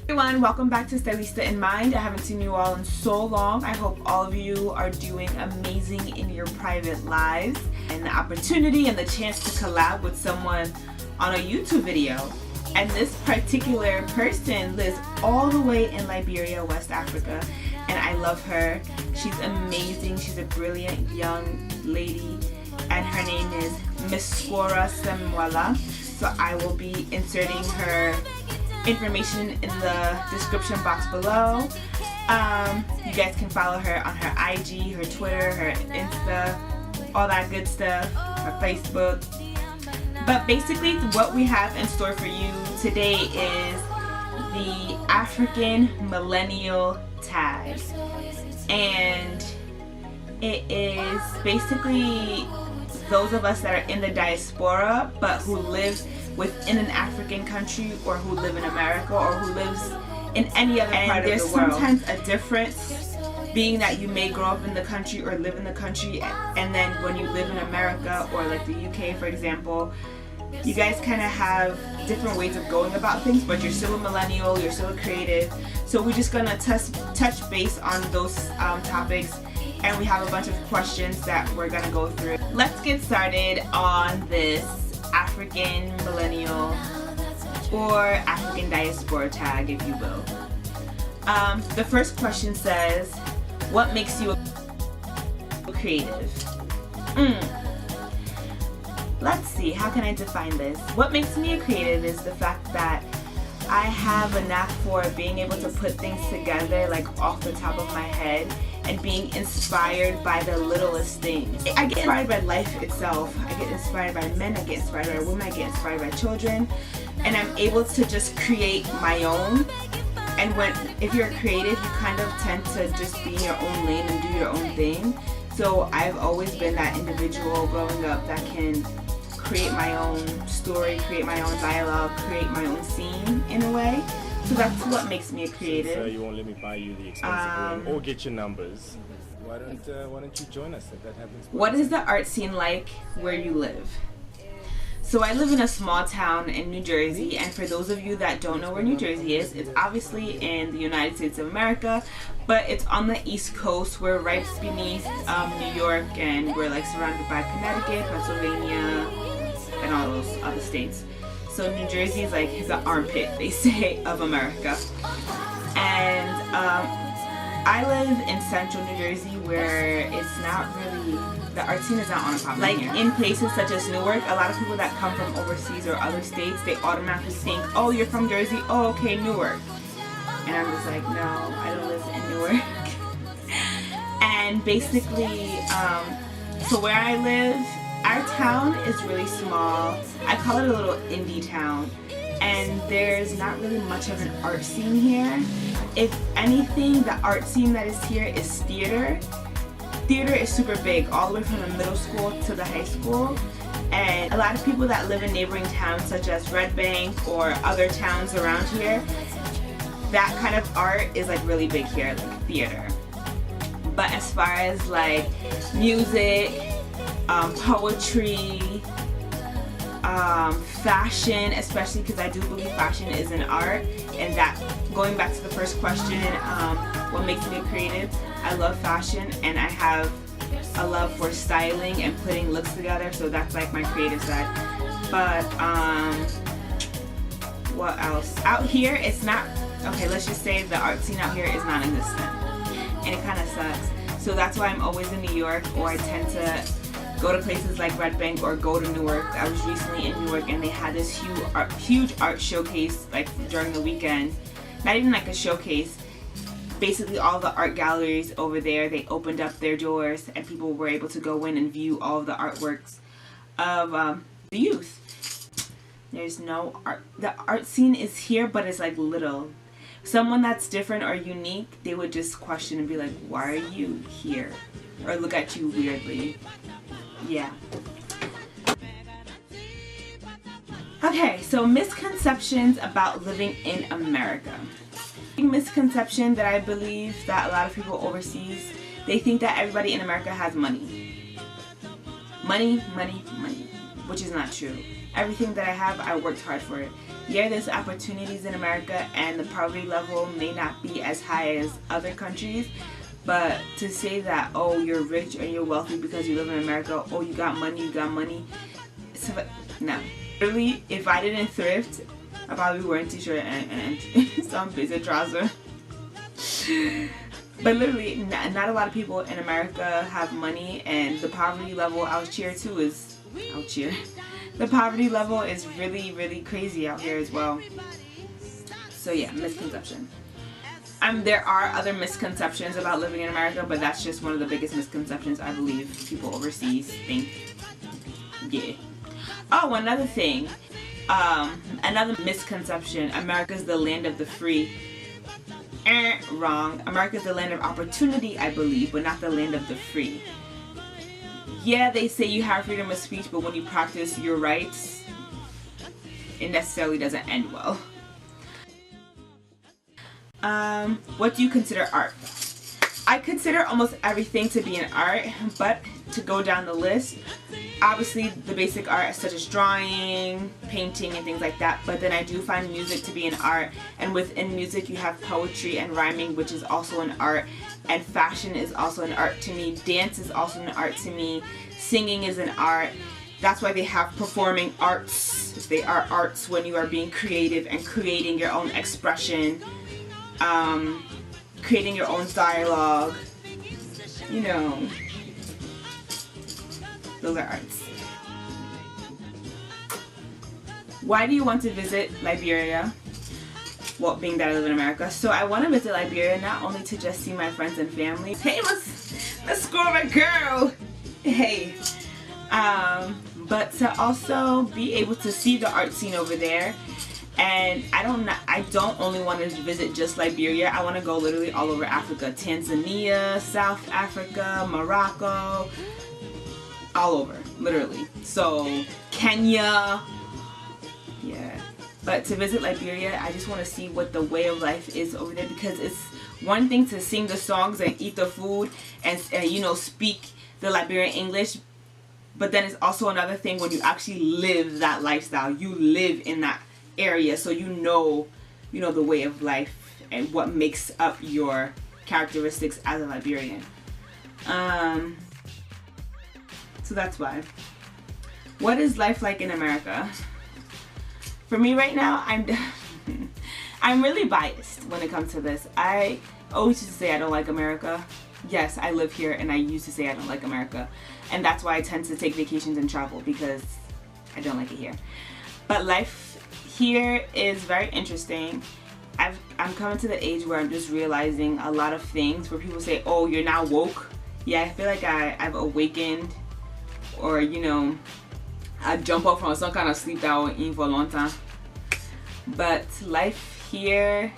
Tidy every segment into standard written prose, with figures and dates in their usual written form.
Everyone, welcome back to Stylista in Mind. I haven't seen you all in so long. I hope all of you are doing amazing in your private lives, and the opportunity and the chance to collab with someone on a YouTube video. And this particular person lives all the way in Liberia, West Africa, and I love her. She's amazing. She's a brilliant young lady, and her name is MESKORA'S. So I will be inserting her information in the description box below. You guys can follow her on her IG, her Twitter, her Insta, all that good stuff, her Facebook. But basically what we have in store for you today is the African Millennial tag. And it is basically those of us that are in the diaspora but who live within an African country, or who live in America, or who lives in any other part of the world. There's sometimes a difference, being that you may grow up in the country or live in the country, and then when you live in America or like the UK, for example, you guys kind of have different ways of going about things, but you're still a millennial, you're still a creative. So we're just gonna touch base on those topics, and we have a bunch of questions that we're gonna go through. Let's get started on this African Millennial or African Diaspora tag, if you will. The first question says, what makes you a creative? Let's see, how can I define this? What makes me a creative is the fact that I have a knack for being able to put things together like off the top of my head, and being inspired by the littlest things. I get inspired by life itself. I get inspired by men, I get inspired by women, I get inspired by children, and I'm able to just create my own. And if you're creative, you kind of tend to just be in your own lane and do your own thing. So I've always been that individual growing up that can create my own story, create my own dialogue, create my own scene in a way. So that's what makes me a creative. So you won't let me buy you the expensive room or get your numbers. Why don't you join us if that happens? What is the art scene like where you live? So I live in a small town in New Jersey, and for those of you that don't know where New Jersey is, it's obviously in the United States of America, but it's on the East Coast. We're right beneath New York, and we're like surrounded by Connecticut, Pennsylvania, and all those other states. So New Jersey is like the armpit, they say, of America. And I live in central New Jersey, where it's not really, the art scene is not on top. Like in places such as Newark, a lot of people that come from overseas or other states, they automatically think, oh, you're from Jersey, oh, okay, Newark. And I'm just like, no, I don't live in Newark. And basically, so where I live, our town is really small. I call it a little indie town, and there's not really much of an art scene here. If anything, the art scene that is here is theater. Theater is super big, all the way from the middle school to the high school. And a lot of people that live in neighboring towns such as Red Bank or other towns around here, that kind of art is like really big here, like theater. But as far as like music, poetry, fashion, especially because I do believe fashion is an art, and that, going back to the first question, what makes me creative, I love fashion, and I have a love for styling and putting looks together, so that's like my creative side. But what else? Out here, it's not, okay, let's just say the art scene out here is non-existent, and it kind of sucks. So that's why I'm always in New York, or I tend to go to places like Red Bank or go to Newark. I was recently in Newark, and they had this huge art showcase like during the weekend. Not even like a showcase. Basically all the art galleries over there, they opened up their doors, and people were able to go in and view all of the artworks of the youth. There's no art. The art scene is here, but it's like little. Someone that's different or unique, they would just question and be like, why are you here? Or look at you weirdly. Yeah. Okay, so misconceptions about living in America. Big misconception that I believe that a lot of people overseas, they think that everybody in America has money. Money, money, money, which is not true. Everything that I have, I worked hard for it. Yeah, there's opportunities in America and the poverty level may not be as high as other countries, but to say that, oh, you're rich or you're wealthy because you live in America, oh, you got money, so, no. Really, if I didn't thrift, I probably wear a t-shirt and some basic trouser. But literally, not a lot of people in America have money, and the poverty level out here too is the poverty level is really, really crazy out here as well. So yeah, misconception. There are other misconceptions about living in America, but that's just one of the biggest misconceptions I believe people overseas think. Yeah. Oh, another thing. Another misconception. America's the land of the free. Wrong. America's the land of opportunity, I believe, but not the land of the free. Yeah, they say you have freedom of speech, but when you practice your rights, it necessarily doesn't end well. What do you consider art? I consider almost everything to be an art, but to go down the list, obviously the basic art such as drawing, painting, and things like that, but then I do find music to be an art, and within music you have poetry and rhyming, which is also an art, and fashion is also an art to me, dance is also an art to me, singing is an art. That's why they have performing arts. They are arts when you are being creative and creating your own expression, creating your own dialogue, you know, those are arts. Why do you want to visit Liberia? Well, being that I live in America, so I want to visit Liberia not only to just see my friends and family. Hey, let's score my girl. Hey, but to also be able to see the art scene over there. And I don't only want to visit just Liberia. I want to go literally all over Africa. Tanzania, South Africa, Morocco, all over, literally. So Kenya, yeah. But to visit Liberia, I just want to see what the way of life is over there, because it's one thing to sing the songs and eat the food and you know, speak the Liberian English, but then it's also another thing when you actually live that lifestyle. You live in that area, so you know the way of life and what makes up your characteristics as a Liberian. So that's why. What is life like in America? For me right now, I'm really biased when it comes to this. I always used to say I don't like America. Yes, I live here, and I used to say I don't like America, and that's why I tend to take vacations and travel, because I don't like it here. But life here is very interesting. I'm coming to the age where I'm just realizing a lot of things where people say, oh, you're now woke. Yeah, I feel like I've awakened, or you know, I jump up from some kind of sleep that I was in for a long time. But life here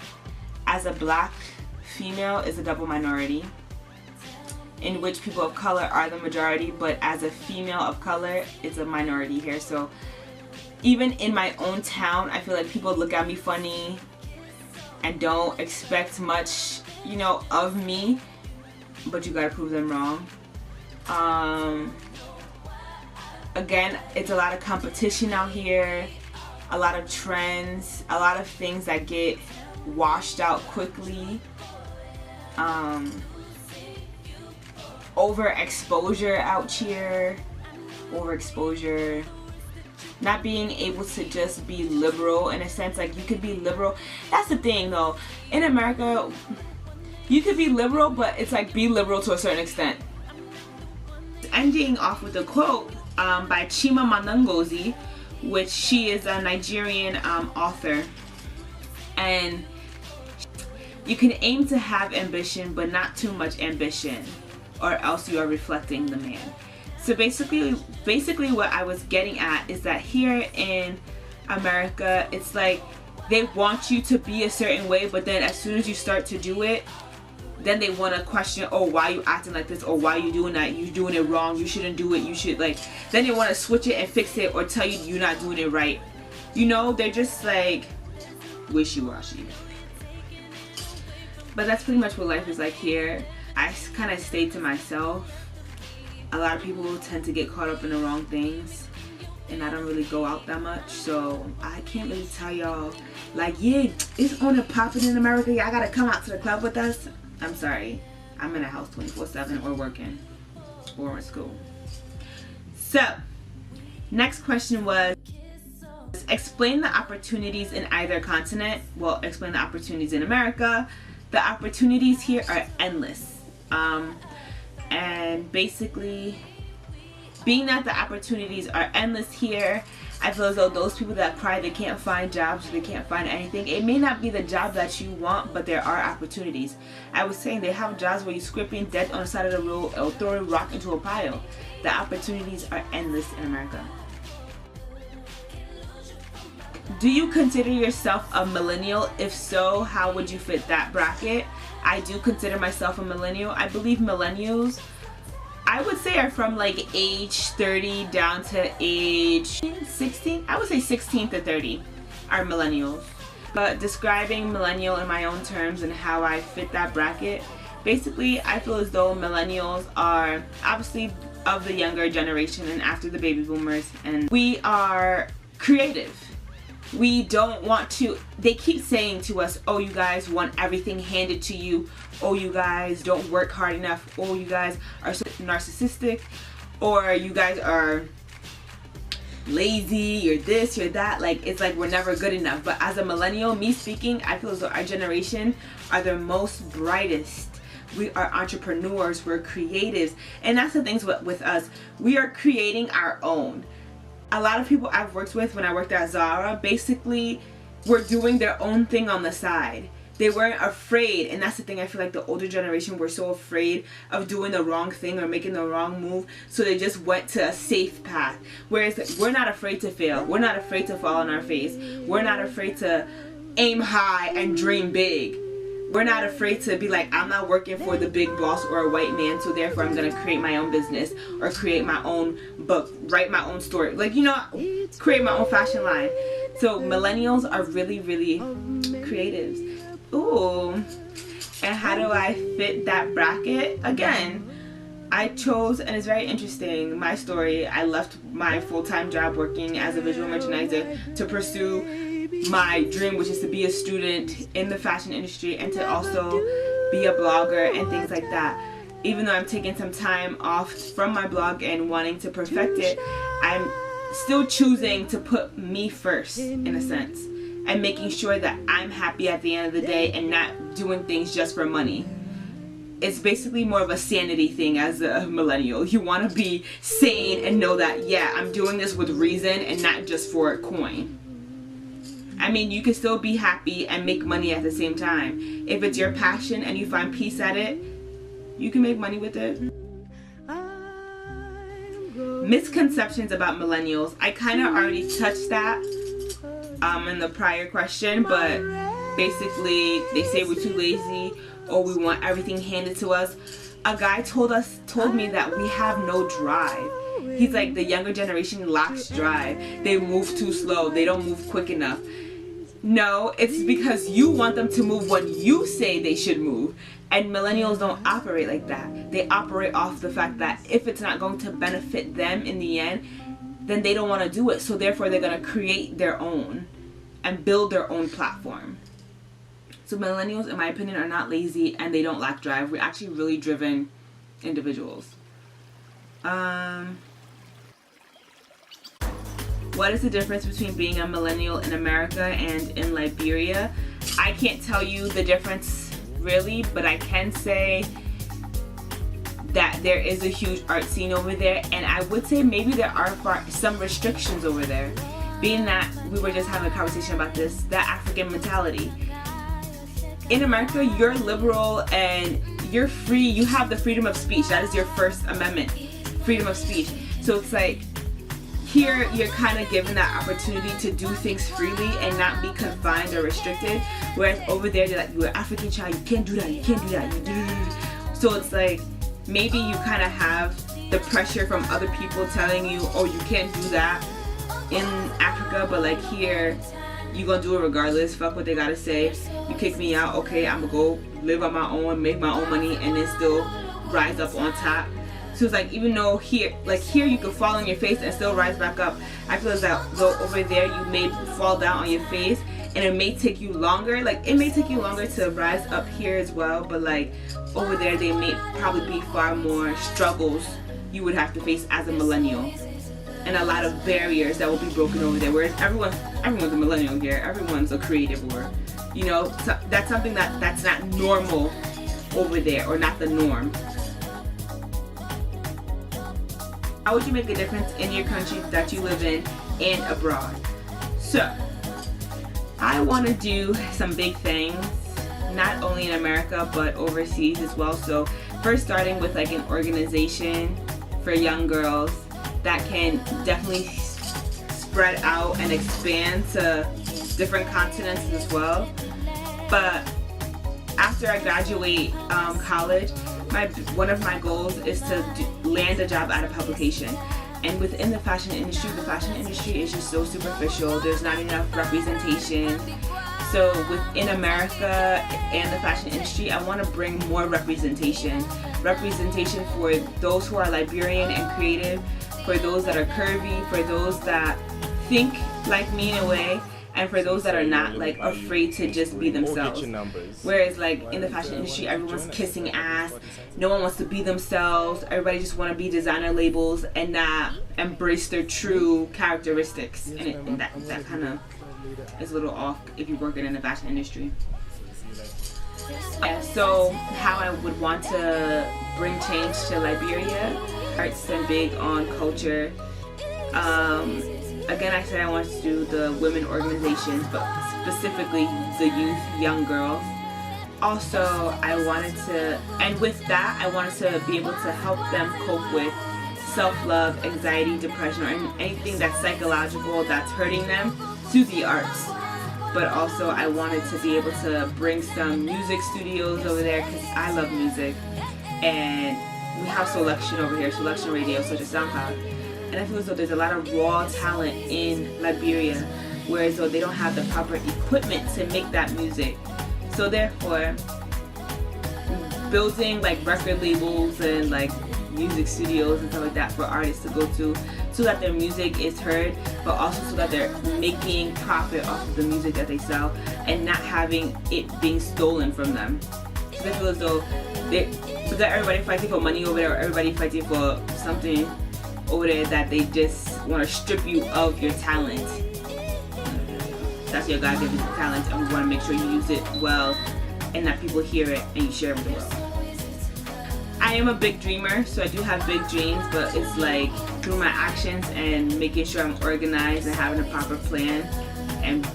as a black female is a double minority, in which people of color are the majority, but as a female of color, it's a minority here. So even in my own town, I feel like people look at me funny and don't expect much, you know, of me, but you gotta prove them wrong. Again, it's a lot of competition out here, a lot of trends, a lot of things that get washed out quickly. Overexposure out here, overexposure. Not being able to just be liberal in a sense, like you could be liberal. That's the thing though, in America, you could be liberal, but it's like be liberal to a certain extent. Ending off with a quote by Chima Ngozi, which she is a Nigerian author, and you can aim to have ambition, but not too much ambition, or else you are reflecting the man. So basically what I was getting at is that here in America, it's like they want you to be a certain way, but then as soon as you start to do it, then they want to question, oh, why are you acting like this, or why are you doing that, you're doing it wrong, you shouldn't do it, you should, like, then they want to switch it and fix it, or tell you you're not doing it right. You know, they're just like wishy-washy. But that's pretty much what life is like here. I kind of stay to myself. A lot of people tend to get caught up in the wrong things, and I don't really go out that much, so I can't really tell y'all like, yeah, it's on and popping in America, y'all gotta come out to the club with us. I'm sorry, I'm in a house 24/7 or working or in school. So next question was, explain the opportunities in either continent. Well, explain the opportunities in America. The opportunities here are endless. And basically, being that the opportunities are endless here, I feel as though those people that cry they can't find jobs, they can't find anything, it may not be the job that you want, but there are opportunities. I was saying they have jobs where you're scraping dead on the side of the road or throwing a rock into a pile. The opportunities are endless in America. Do you consider yourself a millennial? If so, how would you fit that bracket? I do consider myself a millennial. I believe millennials, I would say, are from like age 30 down to age 16. I would say 16 to 30 are millennials. But describing millennial in my own terms and how I fit that bracket, basically I feel as though millennials are obviously of the younger generation and after the baby boomers, and we are creative. We don't want to, they keep saying to us, oh, you guys want everything handed to you, oh, you guys don't work hard enough, oh, you guys are so narcissistic, or you guys are lazy, you're this, you're that. Like, it's like we're never good enough. But as a millennial, me speaking, I feel as though our generation are the most brightest. We are entrepreneurs, we're creatives, and that's the things with us. We are creating our own. A lot of people I've worked with when I worked at Zara basically were doing their own thing on the side. They weren't afraid, and that's the thing. I feel like the older generation were so afraid of doing the wrong thing or making the wrong move, so they just went to a safe path. Whereas we're not afraid to fail. We're not afraid to fall on our face. We're not afraid to aim high and dream big. We're not afraid to be like, I'm not working for the big boss or a white man, so therefore I'm gonna create my own business or create my own book, write my own story, like, you know, create my own fashion line. So millennials are really, really creatives. Ooh, and how do I fit that bracket? Again, I chose, and it's very interesting, my story. I left my full-time job working as a visual merchandiser to pursue my dream, which is to be a student in the fashion industry and to also be a blogger and things like that. Even though I'm taking some time off from my blog and wanting to perfect it, I'm still choosing to put me first, in a sense, and making sure that I'm happy at the end of the day and not doing things just for money. It's basically more of a sanity thing as a millennial. You want to be sane and know that, yeah, I'm doing this with reason and not just for a coin. I mean, you can still be happy and make money at the same time. If it's your passion and you find peace at it, you can make money with it. Misconceptions about millennials. I kind of already touched that in the prior question, but basically they say we're too lazy or we want everything handed to us. A guy told me that we have no drive. He's like, the younger generation lacks drive. They move too slow. They don't move quick enough. No, it's because you want them to move when you say they should move. And millennials don't operate like that. They operate off the fact that if it's not going to benefit them in the end, then they don't want to do it. So therefore they're going to create their own and build their own platform. So millennials, in my opinion, are not lazy and they don't lack drive. We're actually really driven individuals. What is the difference between being a millennial in America and in Liberia? I can't tell you the difference really, but I can say that there is a huge art scene over there, and I would say maybe there are some restrictions over there. Being that we were just having a conversation about this, the African mentality. In America, you're liberal and you're free. You have the freedom of speech. That is your First Amendment, freedom of speech. So it's like, here you're kind of given that opportunity to do things freely and not be confined or restricted, whereas over there they're like, you're an African child, you can't do that, you can't do that. So it's like, maybe you kind of have the pressure from other people telling you, oh, you can't do that in Africa, but like here you gonna do it regardless. Fuck what they gotta say. You kick me out, okay, I'm gonna go live on my own, make my own money, and then still rise up on top. So it's like, even though here you could fall on your face and still rise back up, I feel as though over there you may fall down on your face and it may take you longer. Like, it may take you longer to rise up here as well, but like over there they may probably be far more struggles you would have to face as a millennial, and a lot of barriers that will be broken over there. Whereas everyone's a millennial here, everyone's a creative, or you know, so that's something that's not normal over there, or not the norm. How would you make a difference in your country that you live in and abroad? So, I want to do some big things, not only in America but overseas as well. So, first starting with like an organization for young girls that can definitely spread out and expand to different continents as well. But after I graduate college, one of my goals is to land a job at a publication. And within the fashion industry is just so superficial. There's not enough representation. So within America and the fashion industry, I want to bring more representation. Representation for those who are Liberian and creative, for those that are curvy, for those that think like me in a way, and for those that are not like afraid to just be themselves. Whereas like in the fashion industry, everyone's kissing ass, no one wants to be themselves, everybody just want to be designer labels and not embrace their true characteristics, and that kind of is a little off if you're working in the fashion industry. Yeah, so how I would want to bring change to Liberia, arts and big on culture. Again, I said I wanted to do the women organizations, but specifically the youth, young girls. Also, I wanted to, and with that, I wanted to be able to help them cope with self-love, anxiety, depression, or anything that's psychological that's hurting them through the arts. But also, I wanted to be able to bring some music studios over there, because I love music. And we have Selection over here, Selection Radio, such as SoundCloud. And I feel as though there's a lot of raw talent in Liberia, whereas though they don't have the proper equipment to make that music. So therefore, building like record labels and like music studios and stuff like that for artists to go to, so that their music is heard, but also so that they're making profit off of the music that they sell and not having it being stolen from them. So I feel as though because everybody fighting for money over there, or everybody fighting for something over there that they just want to strip you of your talent. That's your God-given talent, and we want to make sure you use it well and that people hear it and you share it with the world. I am a big dreamer, so I do have big dreams, but it's like through my actions and making sure I'm organized and having a proper plan and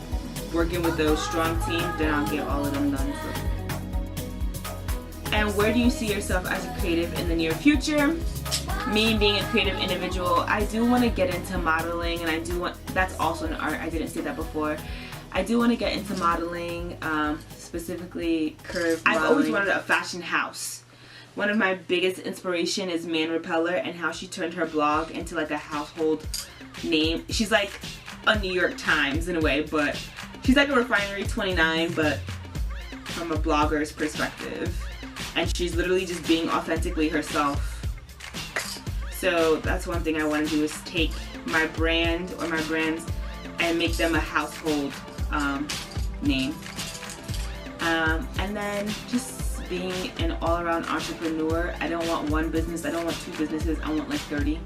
working with a strong team, then I'll get all of them done. And where do you see yourself as a creative in the near future? Me being a creative individual, I do want to get into modeling, and that's also an art, I didn't say that before. I do want to get into modeling, specifically curve modeling. I've always wanted a fashion house. One of my biggest inspiration is Man Repeller, and how she turned her blog into like a household name. She's like a New York Times in a way, but she's like a Refinery 29, but from a blogger's perspective. And she's literally just being authentically herself. So that's one thing I want to do, is take my brand or my brands and make them a household name. And then just being an all-around entrepreneur. I don't want one business, I don't want two businesses, I want like 30.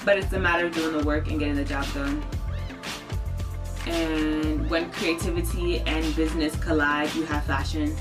But it's a matter of doing the work and getting the job done. And when creativity and business collide, you have fashion.